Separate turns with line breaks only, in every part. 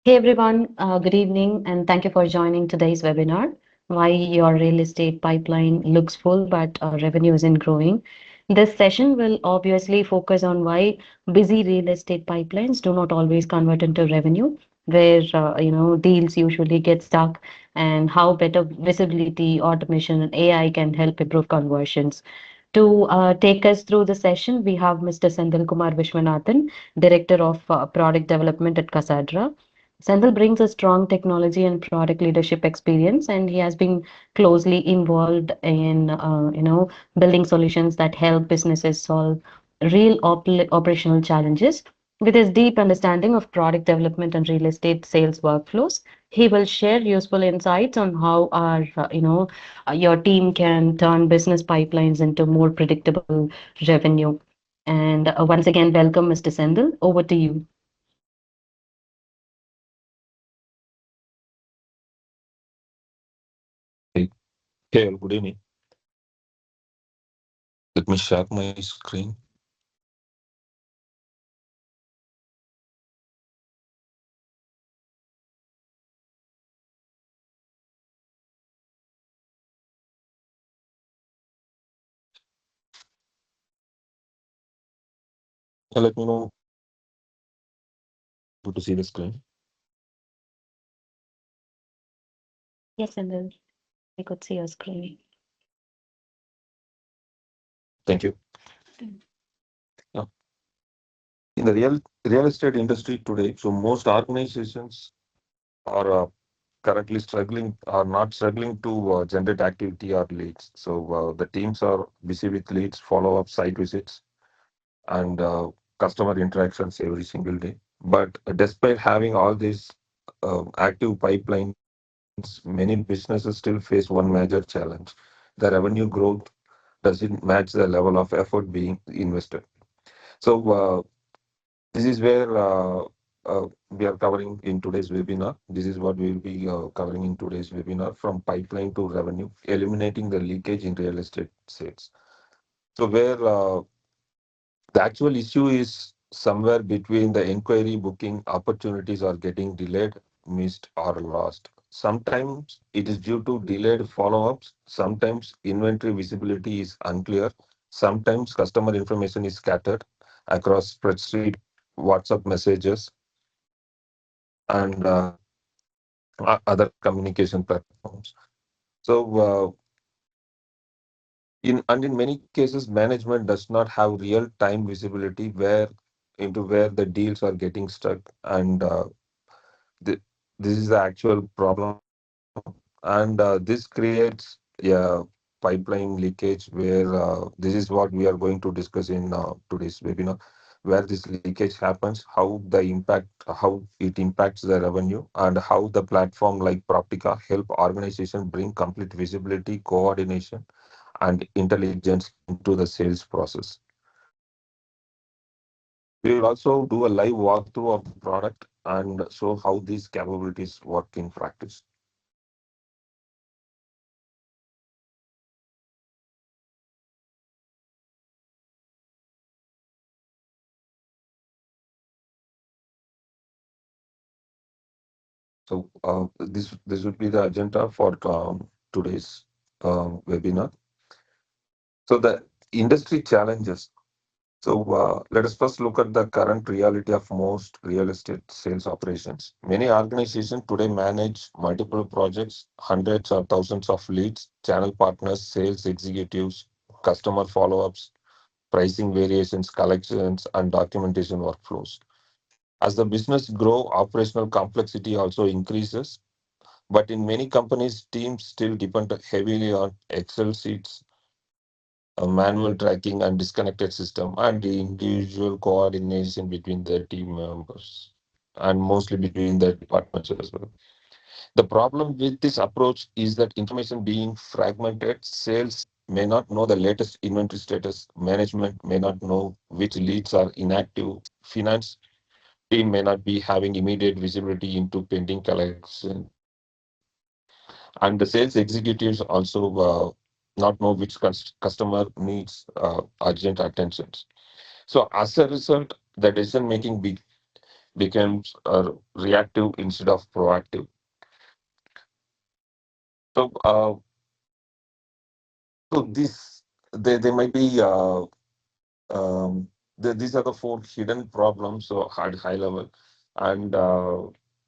Hey everyone, good evening, and thank you for joining today's webinar. Why your real estate pipeline looks full but revenue isn't growing. This session will obviously focus on why busy real estate pipelines do not always convert into revenue, where deals usually get stuck, and how better visibility, automation, and AI can help improve conversions. To take us through the session, we have Mr. Sendil Kumar Vishwanathan, Director of Product Development at Kasadara. Sendil brings a strong technology and product leadership experience, and he has been closely involved in, building solutions that help businesses solve real operational challenges. With his deep understanding of product development and real estate sales workflows, he will share useful insights on how your team can turn business pipelines into more predictable revenue. And once again, welcome, Mr. Sendil. Over to you.
Hey, hey, good evening. Let me share my screen. Let me know able to see the screen.
Yes, Sendil, we could see your screen.
Thank you. Yeah. In the real estate industry today, so most organizations are currently struggling, are not struggling to generate activity or leads. So the teams are busy with leads, follow-up, site visits, and customer interactions every single day. But despite having all these active pipelines, many businesses still face one major challenge. The revenue growth doesn't match the level of effort being invested. So this is where we are covering in today's webinar. This is what we will be covering in today's webinar, from pipeline to revenue, eliminating the leakage in real estate sales. So where the actual issue is somewhere between the inquiry booking opportunities are getting delayed, missed, or lost. Sometimes it is due to delayed follow-ups. Sometimes inventory visibility is unclear. Sometimes customer information is scattered across spreadsheet, WhatsApp messages, and other communication platforms. So, in many cases, management does not have real-time visibility where the deals are getting stuck, and th- this is the actual problem. And this creates pipeline leakage, where this is what we are going to discuss in today's webinar, where this leakage happens, how it impacts the revenue, and how the platform like PROPTIQA help organization bring complete visibility, coordination, and intelligence into the sales process. We will also do a live walkthrough of the product and show how these capabilities work in practice. So this would be the agenda for today's webinar. So the industry challenges. So let us first look at the current reality of most real estate sales operations. Many organizations today manage multiple projects, hundreds or thousands of leads, channel partners, sales executives, customer follow-ups, pricing variations, collections, and documentation workflows. As the business grow, operational complexity also increases. But in many companies, teams still depend heavily on Excel sheets, manual tracking, and disconnected system, and the individual coordination between the team members, and mostly between the departments as well. The problem with this approach is that information being fragmented. Sales may not know the latest inventory status. Management may not know which leads are inactive. Finance team may not be having immediate visibility into pending collection, and the sales executives also not know which customer needs urgent attention. So as a result, the decision making becomes reactive instead of proactive. So, so this they might be these are the four hidden problems, so high level, and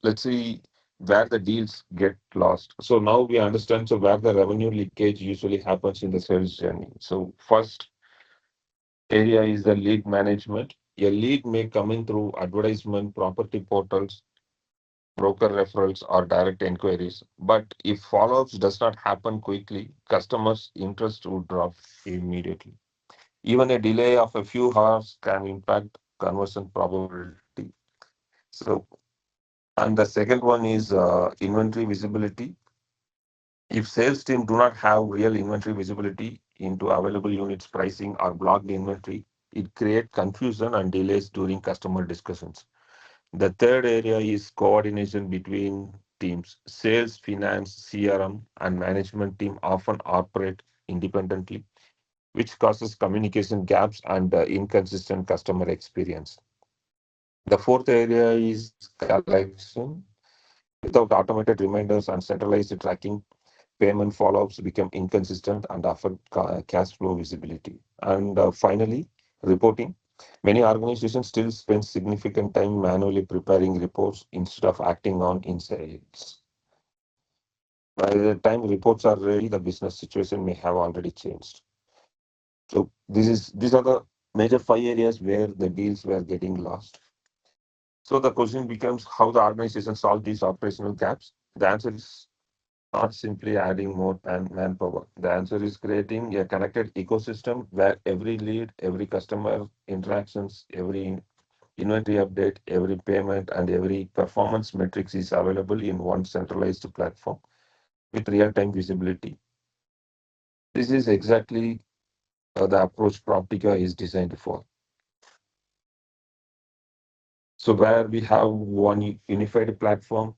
let's see where the deals get lost. So now we understand so where the revenue leakage usually happens in the sales journey. So first area is the lead management. A lead may come in through advertisement, property portals, broker referrals, or direct inquiries. But if follow-ups does not happen quickly, customers' interest would drop immediately. Even a delay of a few hours can impact conversion probability. So, and the second one is inventory visibility. If sales team do not have real inventory visibility into available units pricing or blocked inventory, it creates confusion and delays during customer discussions. The third area is coordination between teams. Sales, finance, CRM, and management team often operate independently, which causes communication gaps and inconsistent customer experience. The fourth area is collection. Without automated reminders and centralized tracking, payment follow-ups become inconsistent and affect cash flow visibility. And finally, reporting. Many organizations still spend significant time manually preparing reports instead of acting on insights. By the time reports are ready, the business situation may have already changed. So these are the major five areas where the deals were getting lost. So the question becomes how the organization solve these operational gaps. The answer is not simply adding more manpower. The answer is creating a connected ecosystem where every lead, every customer interactions, every inventory update, every payment, and every performance metrics is available in one centralized platform with real-time visibility. This is exactly the approach PropTICA is designed for. So where we have one unified platform,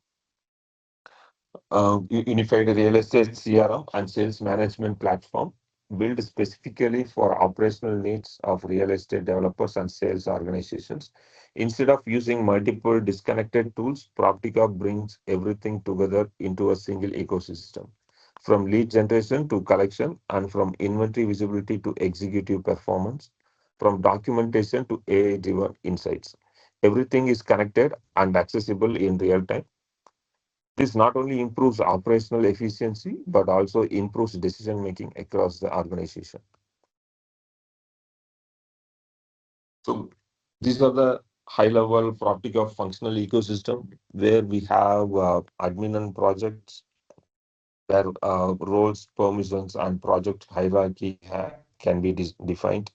unified real estate CRM and sales management platform built specifically for operational needs of real estate developers and sales organizations. Instead of using multiple disconnected tools, PropTICA brings everything together into a single ecosystem, from lead generation to collection, and from inventory visibility to executive performance, from documentation to AI-driven insights. Everything is connected and accessible in real time. This not only improves operational efficiency, but also improves decision making across the organization. So these are the high level property of functional ecosystem where we have admin and projects where roles, permissions, and project hierarchy can be defined.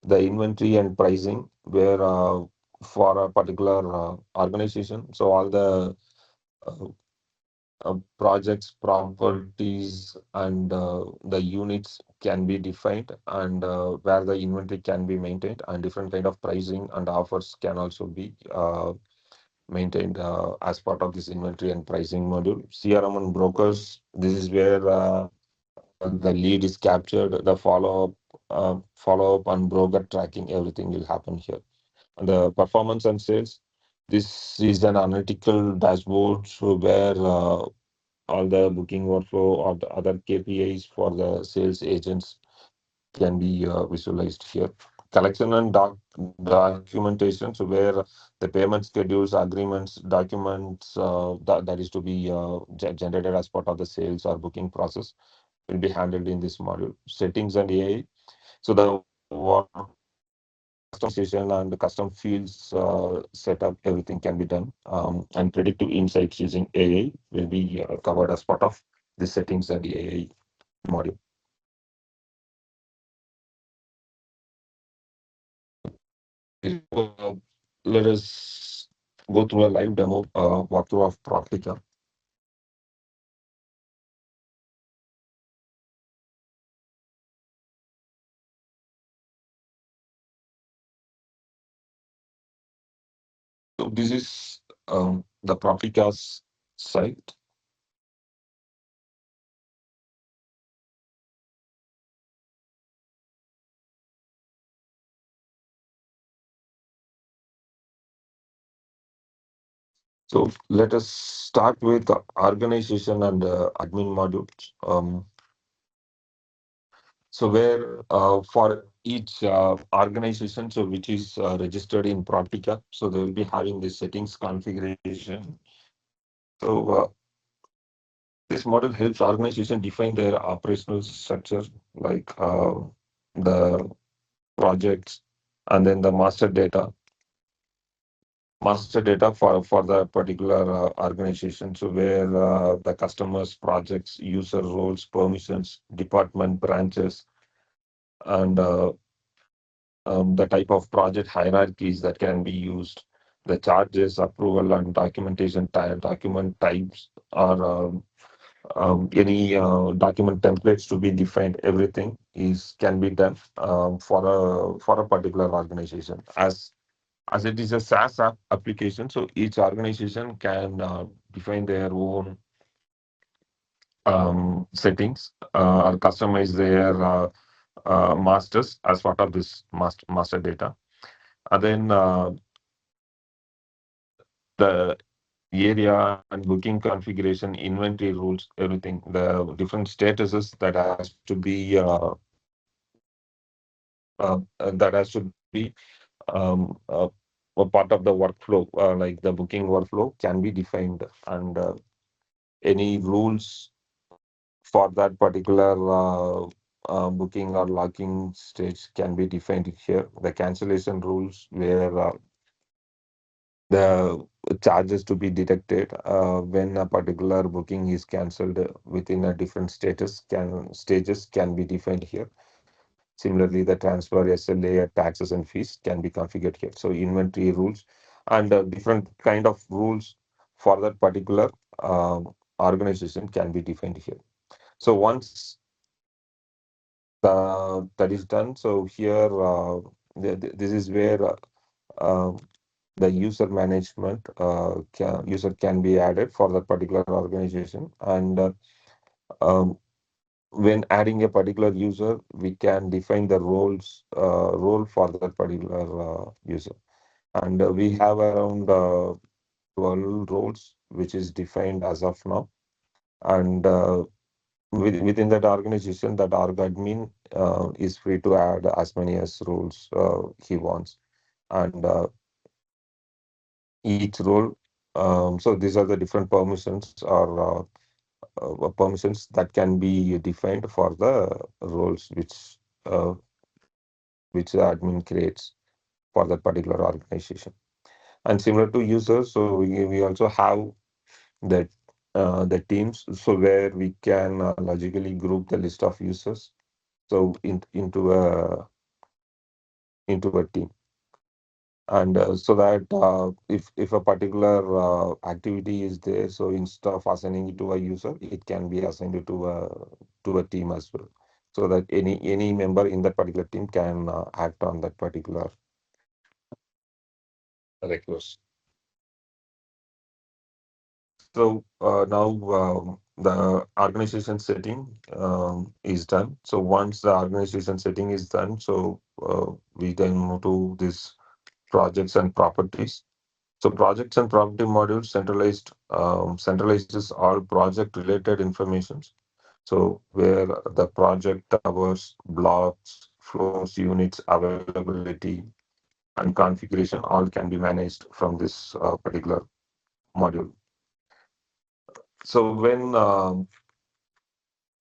The inventory and pricing where for a particular organization, so all the uh, projects, properties, and the units can be defined, and where the inventory can be maintained, and different kind of pricing and offers can also be maintained as part of this inventory and pricing module. CRM and brokers, this is where the lead is captured, the follow up and broker tracking, everything will happen here. And the performance and sales, this is an analytical dashboard so where all the booking workflow or the other KPIs for the sales agents can be visualized here. Collection and documentation, so where the payment schedules, agreements, documents that is to be generated as part of the sales or booking process will be handled in this module. Settings and AI. So the customization and the custom fields setup, everything can be done. And predictive insights using AI will be covered as part of the settings and the AI module. So, let us go through a live demo walkthrough of PROPTIQA. So this is the PROPTIQA's site. So let us start with the organization and admin modules. So where for each organization, so which is registered in PROPTIQA, so they will be having the settings configuration. So this model helps organization define their operational structure, like the projects, and then the master data for the particular organization. So where the customers, projects, user roles, permissions, department branches, and the type of project hierarchies that can be used, the charges, approval, and documentation document types, or any document templates to be defined. Everything is can be done for a particular organization. As it is a SaaS application, so each organization can define their own settings or customize their masters as part of this master data. And then the area and booking configuration, inventory rules, everything, the different statuses that has to be that has to be um, uh, a part of the workflow, like the booking workflow can be defined, and any rules for that particular booking or locking stage can be defined here. The cancellation rules where the charges to be deducted when a particular booking is cancelled within a different stages can be defined here. Similarly, the transfer, SLA, taxes and fees can be configured here. So inventory rules and different kind of rules for that particular organization can be defined here. So once that is done, so here this is where uh, the user management user can be added for that particular organization. And um, when adding a particular user, we can define the role for that particular user. And we have around 12 roles, which is defined as of now. And within that organization, that org admin is free to add as many as roles he wants. And each role, so these are the different permissions or permissions that can be defined for the roles uh, which the admin creates for that particular organization. And similar to users, so we also have that the teams, so where we can logically group the list of users so into a team. And so that if a particular activity is there, so instead of assigning it to a user, it can be assigned to a team as well, so that any member in that particular team can act on that particular request. So now the organization setting is done. So once the organization setting is done, so we then move to this projects and properties. So projects and property modules centralizes all project related informations. So where the project towers, blocks, floors, units, availability, and configuration all can be managed from this particular module. So when the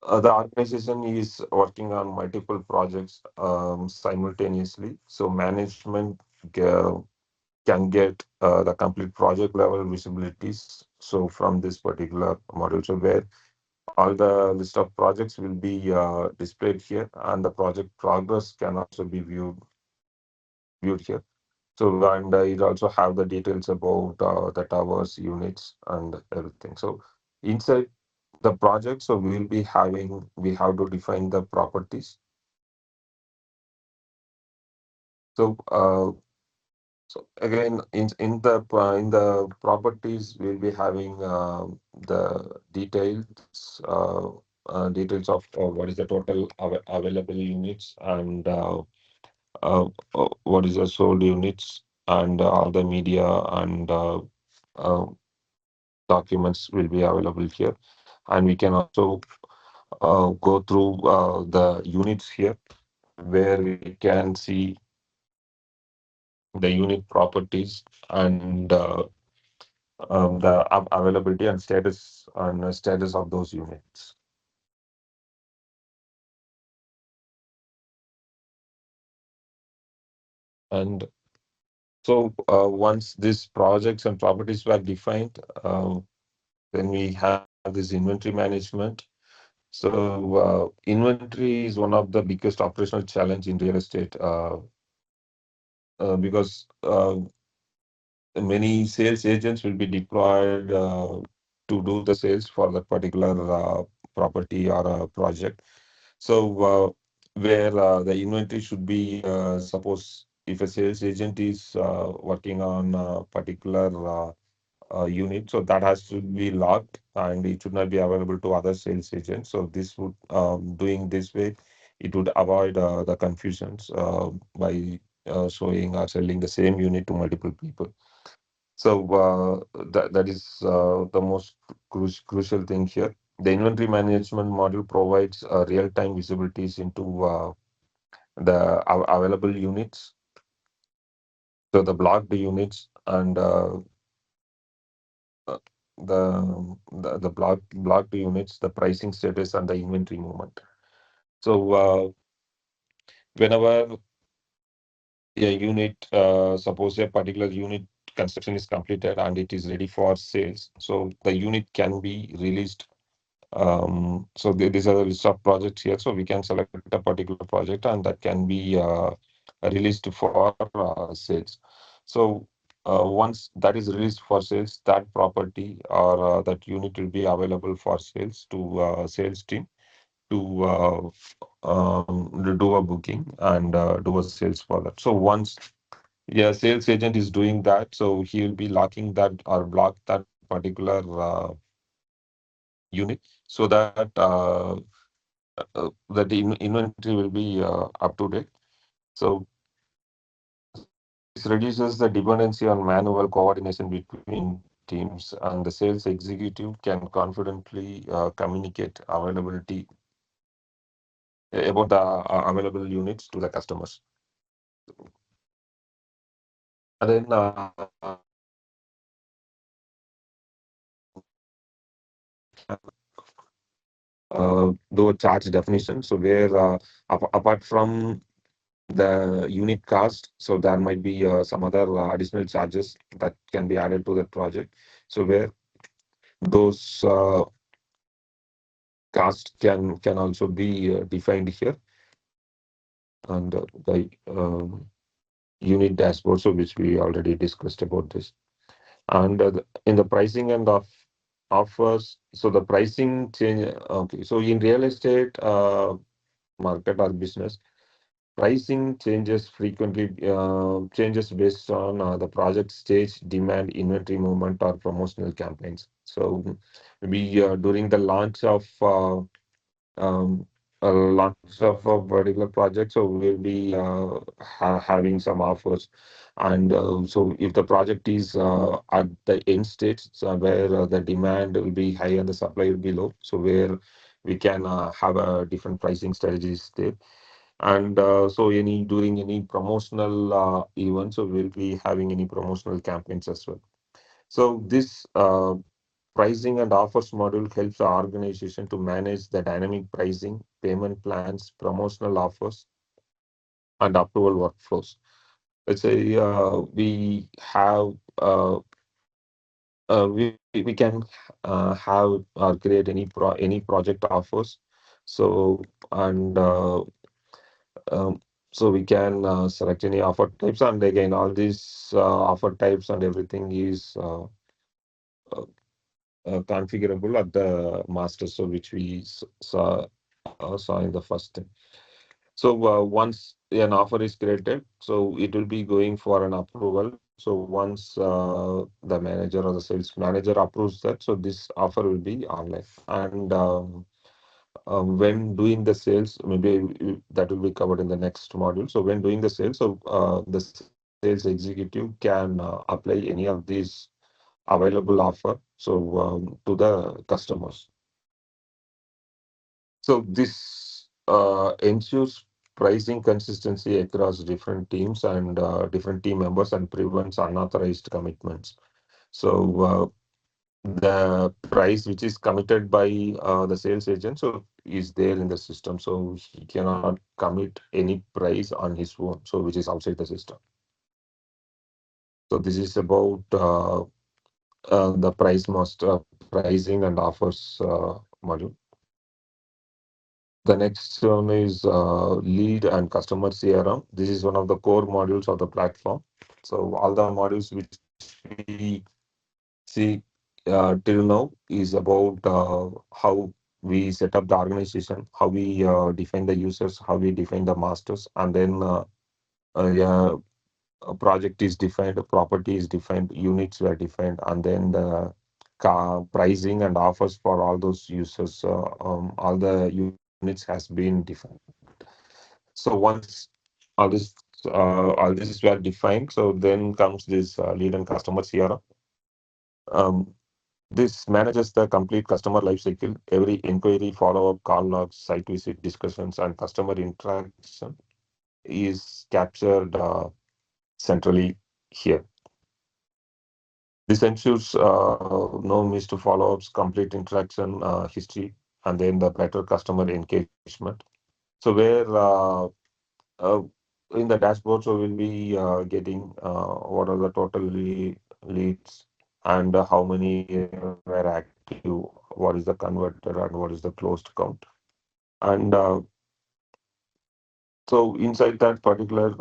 organization is working on multiple projects simultaneously, so management ca- can get the complete project level visibilities. So from this particular module, so where all the list of projects will be displayed here, and the project progress can also be viewed here. So and it also have the details about the towers, units, and everything. So inside the project, so we have to define the properties. So so again, in the properties, we'll be having the details of what is the total available units, and what is the sold units, and all the media, and documents will be available here, and we can also go through the units here, where we can see the unit properties and the availability and status of those units. And so once these projects and properties were defined, then we have this inventory management. So inventory is one of the biggest operational challenge in real estate, because many sales agents will be deployed to do the sales for that particular property or a project. So where the inventory should be, suppose if a sales agent is working on a particular unit, so that has to be locked and it should not be available to other sales agents. So this would, doing this way, it would avoid the confusions by showing or selling the same unit to multiple people. So that is the most crucial thing here. The inventory management module provides real-time visibilities into the available units, so the blocked units and uh, the blocked units, the pricing status, and the inventory movement. So whenever a unit, suppose a particular unit construction is completed and it is ready for sales, so the unit can be released. So these are the list of projects here. So we can select a particular project and that can be released for sales. So once that is released for sales, that property or that unit will be available for sales to sales team to do a booking and do a sales for that. So once, yeah, sales agent is doing that, so he will be locking that or block that particular unit, so that that the inventory will be up to date. So this reduces the dependency on manual coordination between teams, and the sales executive can confidently communicate availability about the available units to the customers. And then do a charge definition. So where apart from the unit cost, so there might be some other additional charges that can be added to the project. So where those cost can also be defined here, and the unit dashboard, so which we already discussed about this. And in the pricing and of offers, so the pricing change. Okay, so in real estate market or business, pricing changes frequently, changes based on the project stage, demand, inventory movement, or promotional campaigns. So maybe during the um, launch of a particular project, so we'll be having some offers. And so if the project is at the end stage, so where the demand will be high and the supply will be low, so where we can have a different pricing strategies there. And so any during any promotional events, so we'll be having any promotional campaigns as well. So this pricing and offers module helps the organization to manage the dynamic pricing, payment plans, promotional offers, and approval workflows. Let's say we have we can have or create any project offers. So and so we can select any offer types, and again all these offer types and everything is uh, configurable at the master, so which we saw in the first thing. So once an offer is created, so it will be going for an approval. So once the manager or the sales manager approves that, so this offer will be online. And when doing the sales, maybe that will be covered in the next module. So when doing the sales, so the sales executive can apply any of these available offer to the customers. So this ensures pricing consistency across different teams and different team members and prevents unauthorized commitments. So the price which is committed by the sales agent is there in the system. So he cannot commit any price on his own, so which is outside the system. So this is about the pricing and offers module. The next one is lead and customer CRM. This is one of the core modules of the platform. So all the modules which we see till now is about how we set up the organization, how we define the users, how we define the masters, and then yeah, a project is defined, a property is defined, units were defined, and then the pricing and offers for all those users, all the units has been defined. So once all this all this is well defined, so then comes this lead and customer CRM. Um, this manages the complete customer life cycle, every inquiry, follow-up, call logs, site visit, discussions, and customer interaction is captured centrally here. This ensures no missed follow-ups, complete interaction history, and then the better customer engagement. So where uh, in the dashboard, so we'll be getting what are the total leads and how many were active, what is the converted, and what is the closed count. And so inside that particular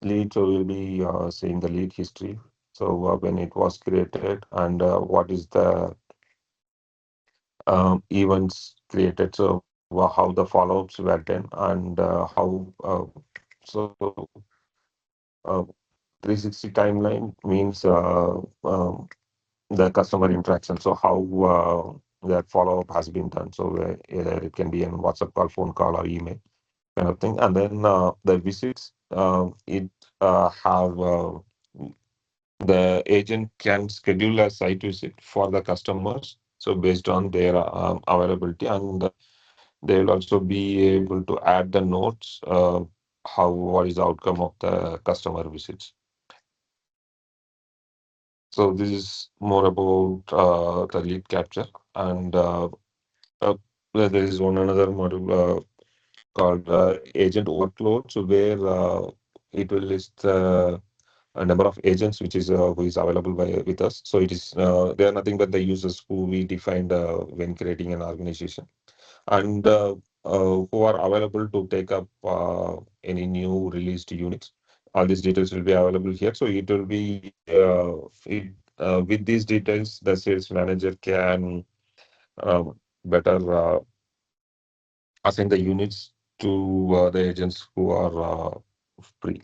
lead, so we'll be seeing the lead history. So when it was created and what is the events created. So how the follow-ups were done and how so uh, 360 timeline means the customer interaction. So how that follow-up has been done. So either it can be a WhatsApp call, phone call, or email kind of thing. And then the visits, it have the agent can schedule a site visit for the customers. So based on their availability, and they will also be able to add the notes, how what is the outcome of the customer visits. So this is more about the lead capture, and uh, there is one another module called agent overload, so where it will list a number of agents which is who is available with us. So it is they are nothing but the users who we defined when creating an organization, and who are available to take up any new released units. All these details will be available here. So it will be with these details, the sales manager can better assign the units to the agents who are free.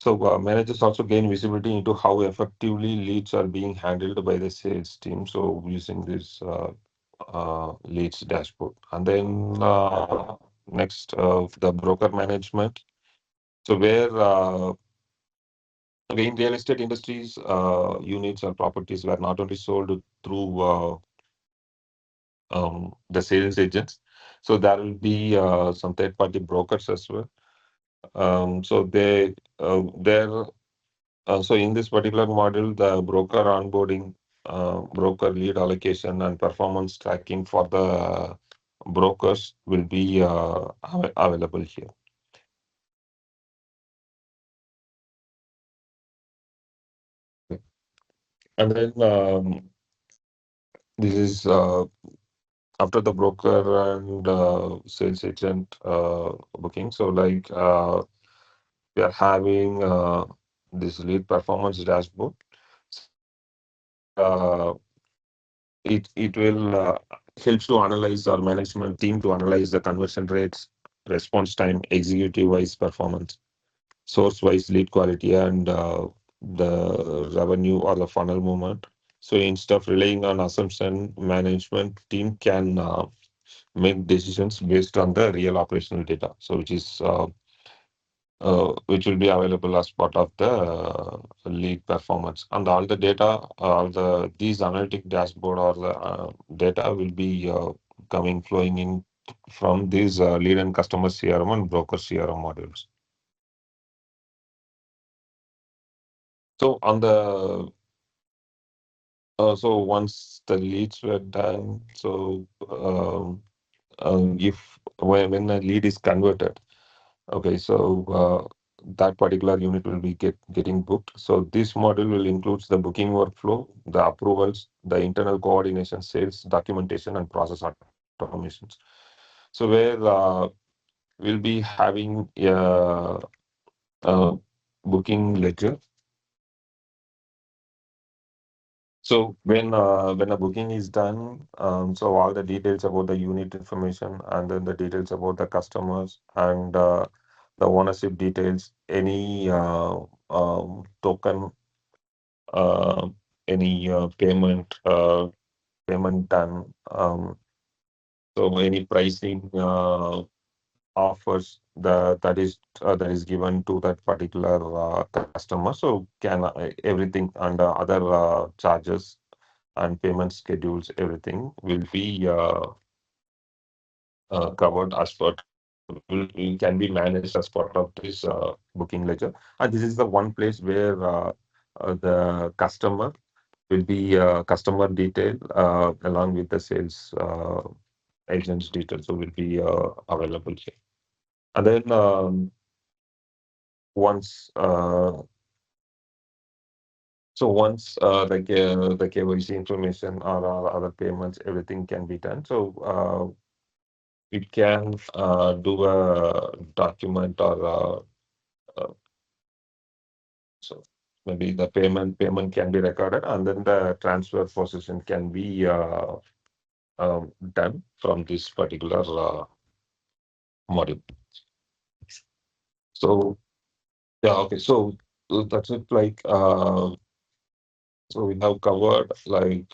So managers also gain visibility into how effectively leads are being handled by the sales team. So using this leads dashboard, and then next the broker management. So where in real estate industries, units or properties were not only sold through the sales agents. So there will be some third-party brokers as well. So their so in this particular model, the broker onboarding, broker lead allocation, and performance tracking for the brokers will be available here. Okay. And then this is after the broker and sales agent booking. So like we are having this lead performance dashboard. So where it will helps to analyze our management team to analyze the conversion rates, response time, executive wise performance, source wise lead quality, and the revenue or the funnel movement. So instead of relying on assumption, management team can make decisions based on the real operational data. So which is which will be available as part of the lead performance. And all the data, all these analytic dashboard or the data will be coming flowing in from these lead and customer CRM and broker CRM modules. So on the so once the leads were done, so if when a lead is converted, okay, so that particular unit will be getting booked. So this module will include the booking workflow, the approvals, the internal coordination, sales, documentation, and process automations. So where we'll be having a booking ledger. So when a booking is done, so all the details about the unit information and then the details about the customers and the ownership details, any token, uh, any payment done, so any pricing offers that is given to that particular customer. So can everything and other charges and payment schedules, everything will be covered as part will can be managed as part of this booking ledger. And this is the one place where the customer will be customer detail along with the sales agent's detail. So will be available here. And then once the KYC information or other payments, everything can be done. So we can do a document or uh, so maybe the payment can be recorded and then the transfer position can be done from this particular module. So yeah, okay. So that's it. Like so we have covered like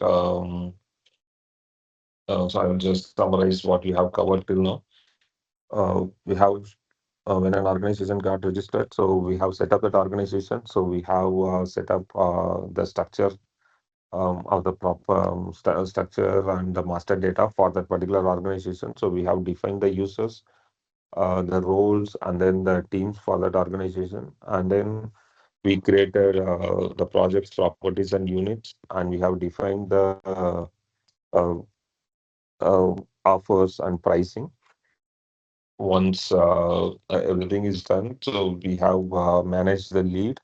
so I will just summarize what we have covered till now. We have when an organization got registered, so we have set up that organization. So we have set up the structure of the proper structure and the master data for that particular organization. So we have defined the users, the roles, and then the teams for that organization. And then we created the projects, properties, and units, and we have defined the uh, offers and pricing. Once everything is done, so we have managed the lead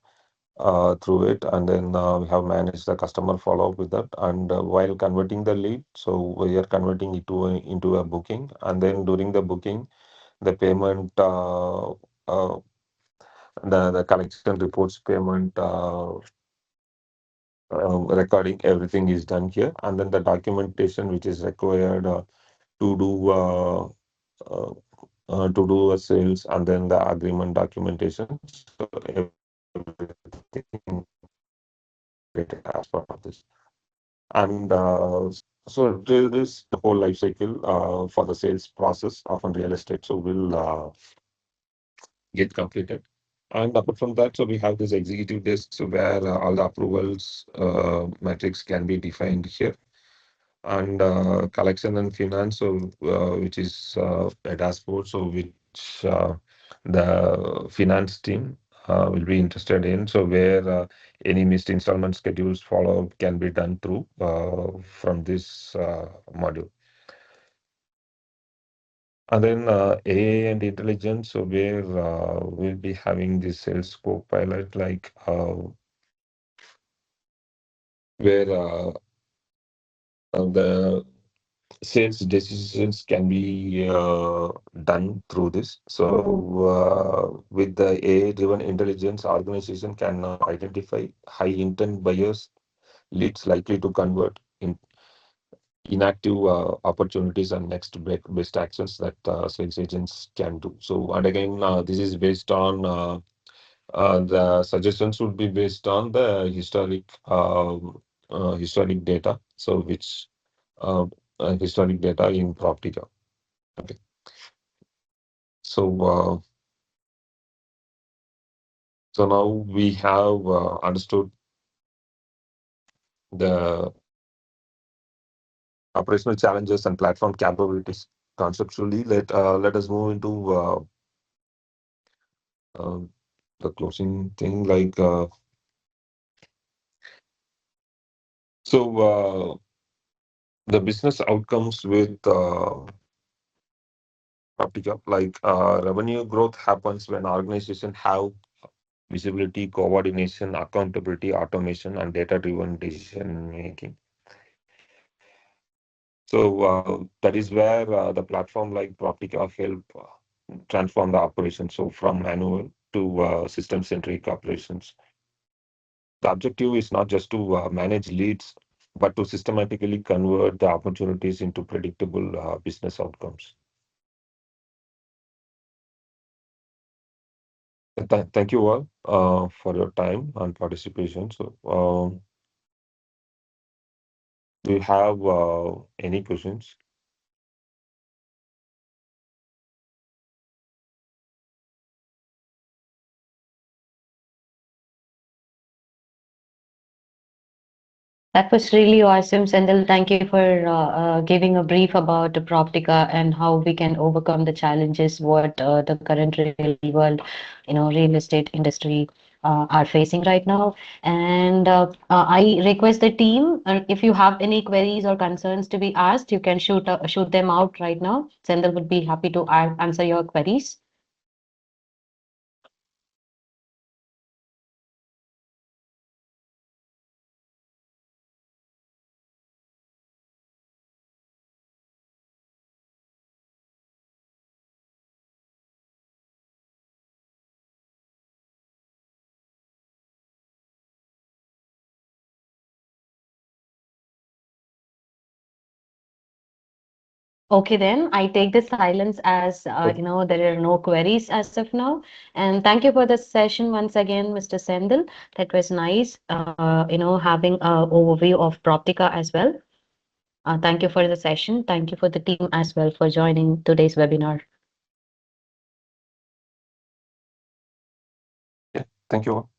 through it, and then we have managed the customer follow up with that. And while converting the lead, so we are converting it into a booking, and then during the booking, the payment, the collection reports, payment recording, everything is done here, and then the documentation which is required to do. To do a sales and then the agreement documentation. So everything created as part of this. And so there is the whole life cycle for the sales process of a real estate. So will get completed. And apart from that, so we have this executive desk so where all the approvals metrics can be defined here. And collection and finance, so which is a dashboard, so which the finance team will be interested in. So where any missed installment schedules follow up can be done through from this module. And then AI and intelligence, so where we'll be having this sales co-pilot, like where the sales decisions can be done through this. So, with the AI-driven intelligence, organization can identify high intent buyers, leads likely to convert, in inactive opportunities, and next best actions that sales agents can do. So, and again, this is based on the suggestions would be based on the historic data. So, which uh, historic data in PROPTIQA. Okay. So So now we have understood the operational challenges and platform capabilities conceptually. Let us move into uh, the closing thing. The business outcomes with PROPTIQA, revenue growth happens when organizations have visibility, coordination, accountability, automation, and data-driven decision making. So that is where the platform like PROPTIQA help transform the operation. So from manual to system-centric operations. The objective is not just to manage leads, but to systematically convert the opportunities into predictable business outcomes. Thank you all for your time and participation. So, do you have any questions?
That was really awesome, Sendil. Thank you for giving a brief about the Proptica and how we can overcome the challenges what the current real world, real estate industry are facing right now. And I request the team, if you have any queries or concerns to be asked, you can shoot them out right now. Sendil would be happy to answer your queries. Okay, then I take the silence as there are no queries as of now. And thank you for the session once again, Mr. Sendil. That was nice, having a overview of Proptica as well. Thank you for the session. Thank you for the team as well for joining today's webinar.
Yeah, thank you all.